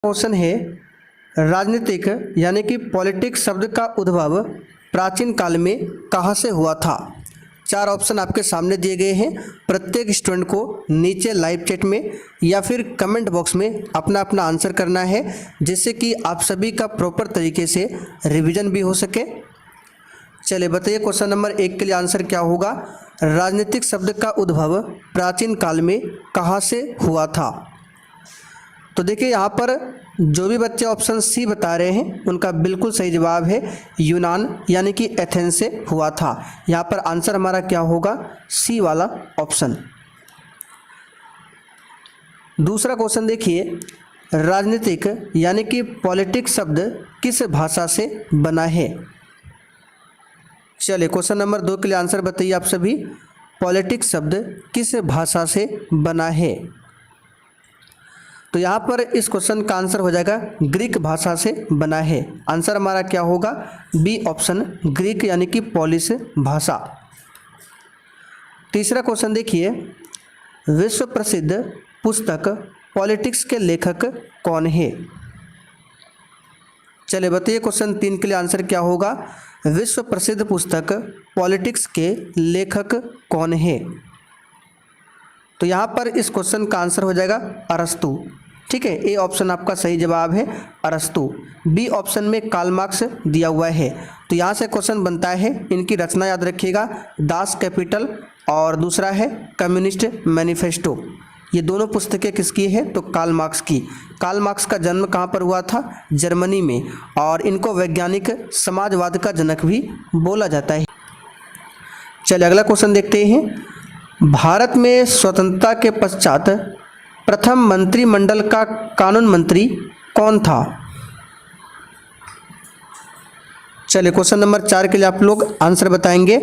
Question है राजनीतिक यानी कि पॉलिटिक्स शब्द का उद्भव प्राचीन काल में कहाँ से हुआ था। चार ऑप्शन आपके सामने दिए गए हैं। प्रत्येक स्टूडेंट को नीचे लाइव चैट में या फिर कमेंट बॉक्स में अपना अपना आंसर करना है, जिससे कि आप सभी का प्रॉपर तरीके से रिवीजन भी हो सके। चलिए बताइए क्वेश्चन नंबर 1 के लिए आंसर क्या होगा। राजनीतिक शब्द का उद्भव प्राचीन काल में कहाँ से हुआ था। तो देखिए यहाँ पर जो भी बच्चे ऑप्शन सी बता रहे हैं उनका बिल्कुल सही जवाब है यूनान यानी कि एथेंस से हुआ था। यहाँ पर आंसर हमारा क्या होगा, सी वाला ऑप्शन। दूसरा क्वेश्चन देखिए, राजनीतिक यानी कि पॉलिटिक्स शब्द किस भाषा से बना है। चलिए क्वेश्चन नंबर 2 के लिए आंसर बताइए आप सभी। पॉलिटिक्स शब्द किस भाषा से बना है। तो यहाँ पर इस क्वेश्चन का आंसर हो जाएगा ग्रीक भाषा से बना है। आंसर हमारा क्या होगा, बी ऑप्शन, ग्रीक यानी कि पॉलिश भाषा। तीसरा क्वेश्चन देखिए, विश्व प्रसिद्ध पुस्तक पॉलिटिक्स के लेखक कौन है। चलिए बताइए क्वेश्चन 3 के लिए आंसर क्या होगा। विश्व प्रसिद्ध पुस्तक पॉलिटिक्स के लेखक कौन है। तो यहाँ पर इस क्वेश्चन का आंसर हो जाएगा अरस्तु। ठीक है, ए ऑप्शन आपका सही जवाब है अरस्तु। बी ऑप्शन में कार्ल मार्क्स दिया हुआ है। तो यहाँ से क्वेश्चन बनता है, इनकी रचना याद रखिएगा, दास कैपिटल और दूसरा है कम्युनिस्ट मैनिफेस्टो। ये दोनों पुस्तकें किसकी है, तो कार्ल मार्क्स की। कार्ल मार्क्स का जन्म कहाँ पर हुआ था, जर्मनी में, और इनको वैज्ञानिक समाजवाद का जनक भी बोला जाता है। चलिए अगला क्वेश्चन देखते हैं। भारत में स्वतंत्रता के पश्चात प्रथम मंत्रिमंडल का कानून मंत्री कौन था। चलिए क्वेश्चन नंबर 4 के लिए आप लोग आंसर बताएंगे।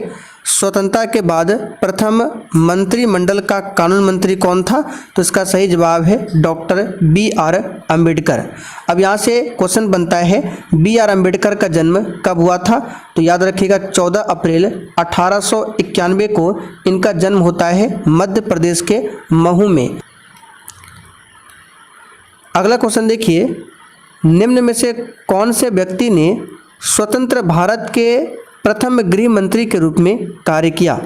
स्वतंत्रता के बाद प्रथम मंत्रिमंडल का कानून मंत्री कौन था। तो इसका सही जवाब है डॉक्टर बी.आर. अम्बेडकर। अब यहाँ से क्वेश्चन बनता है, बी.आर. अम्बेडकर का जन्म कब हुआ था। तो याद रखिएगा 14 अप्रैल 1891 को इनका जन्म होता है मध्य प्रदेश के महू में। अगला क्वेश्चन देखिए, निम्न में से कौन से व्यक्ति ने स्वतंत्र भारत के प्रथम गृह मंत्री के रूप में कार्य किया।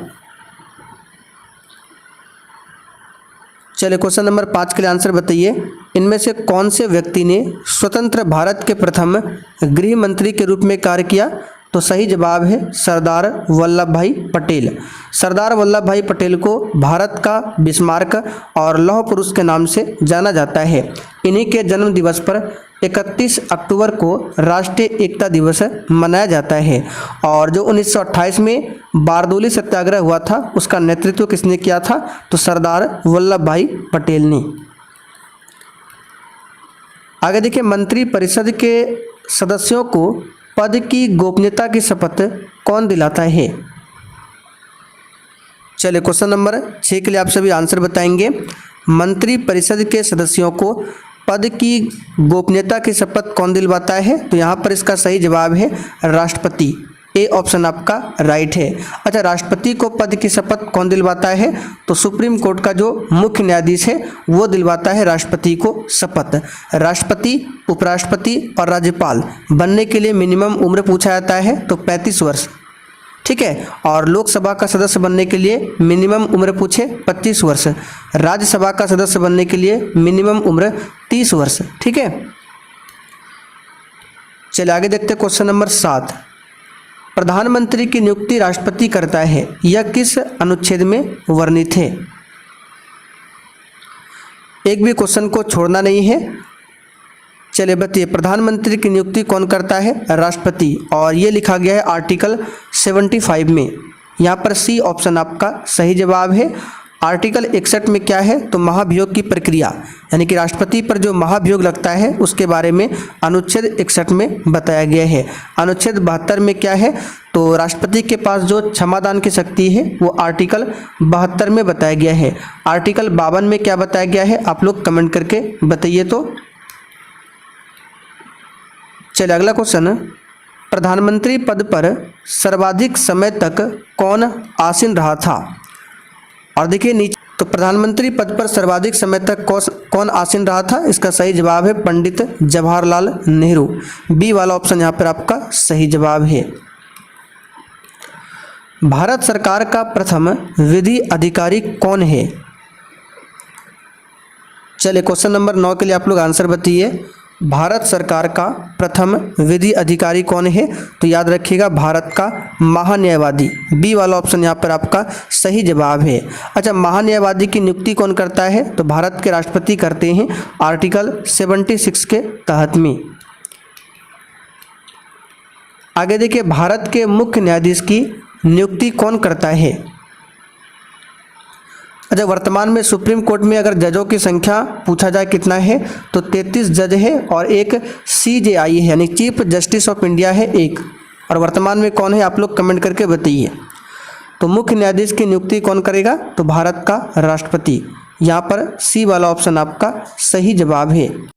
चलिए क्वेश्चन नंबर 5 के लिए आंसर बताइए। इनमें से कौन से व्यक्ति ने स्वतंत्र भारत के प्रथम गृह मंत्री के रूप में कार्य किया। तो सही जवाब है सरदार वल्लभ भाई पटेल। सरदार वल्लभ भाई पटेल को भारत का बिस्मार्क और लौह पुरुष के नाम से जाना जाता है। इन्हीं के जन्म दिवस पर 31 अक्टूबर को राष्ट्रीय एकता दिवस मनाया जाता है। और जो 1928 में बारदोली सत्याग्रह हुआ था उसका नेतृत्व किसने किया था। तो सरदार वल्लभ भाई पटेल ने। आगे देखिए, मंत्री परिषद के सदस्यों को पद की गोपनीयता की शपथ कौन दिलाता है। चलिए क्वेश्चन नंबर 6 के लिए आप सभी आंसर बताएंगे। मंत्री परिषद के सदस्यों को पद की गोपनीयता की शपथ कौन दिलवाता है। तो यहाँ पर इसका सही जवाब है राष्ट्रपति। ए ऑप्शन आपका राइट है। अच्छा, राष्ट्रपति को पद की शपथ कौन दिलवाता है। तो सुप्रीम कोर्ट का जो मुख्य न्यायाधीश है वो दिलवाता है राष्ट्रपति को शपथ। राष्ट्रपति, उपराष्ट्रपति और राज्यपाल बनने के लिए मिनिमम उम्र पूछा जाता है तो 35 वर्ष। ठीक है, और लोकसभा का सदस्य बनने के लिए मिनिमम उम्र पूछे 25 वर्ष। राज्यसभा का सदस्य बनने के लिए मिनिमम उम्र 30 वर्ष। ठीक है, चलिए आगे देखते हैं क्वेश्चन नंबर 7। प्रधानमंत्री की नियुक्ति राष्ट्रपति करता है, यह किस अनुच्छेद में वर्णित है। एक भी क्वेश्चन को छोड़ना नहीं है। चलिए बताइए, प्रधानमंत्री की नियुक्ति कौन करता है, राष्ट्रपति। और ये लिखा गया है आर्टिकल 75 में। यहाँ पर सी ऑप्शन आपका सही जवाब है। आर्टिकल 61 में क्या है, तो महाभियोग की प्रक्रिया यानी कि राष्ट्रपति पर जो महाभियोग लगता है उसके बारे में अनुच्छेद 61 में बताया गया है। अनुच्छेद 72 में क्या है, तो राष्ट्रपति के पास जो क्षमादान की शक्ति है वो आर्टिकल 72 में बताया गया है। आर्टिकल 52 में क्या बताया गया है, आप लोग कमेंट करके बताइए। तो चलिए अगला क्वेश्चन, प्रधानमंत्री पद पर सर्वाधिक समय तक कौन आसीन रहा था। और देखिए नीचे तो प्रधानमंत्री पद पर सर्वाधिक समय तक कौन आसीन रहा था? इसका सही जवाब है पंडित जवाहरलाल नेहरू। बी वाला ऑप्शन यहाँ पर आपका सही जवाब है। भारत सरकार का प्रथम विधि अधिकारी कौन है? चलिए क्वेश्चन नंबर 9 के लिए आप लोग आंसर बताइए। भारत सरकार का प्रथम विधि अधिकारी कौन है? तो याद रखिएगा भारत का महान्यायवादी। बी वाला ऑप्शन यहाँ पर आपका सही जवाब है। अच्छा, महान्यायवादी की नियुक्ति कौन करता है? तो भारत के राष्ट्रपति करते हैं आर्टिकल 76 के तहत में। आगे देखिए, भारत के मुख्य न्यायाधीश की नियुक्ति कौन करता है? अच्छा, वर्तमान में सुप्रीम कोर्ट में अगर जजों की संख्या पूछा जाए कितना है, तो 33 जज है और एक CJI है, यानी चीफ जस्टिस ऑफ इंडिया है एक। और वर्तमान में कौन है आप लोग कमेंट करके बताइए। तो मुख्य न्यायाधीश की नियुक्ति कौन करेगा? तो भारत का राष्ट्रपति। यहाँ पर सी वाला ऑप्शन आपका सही जवाब है।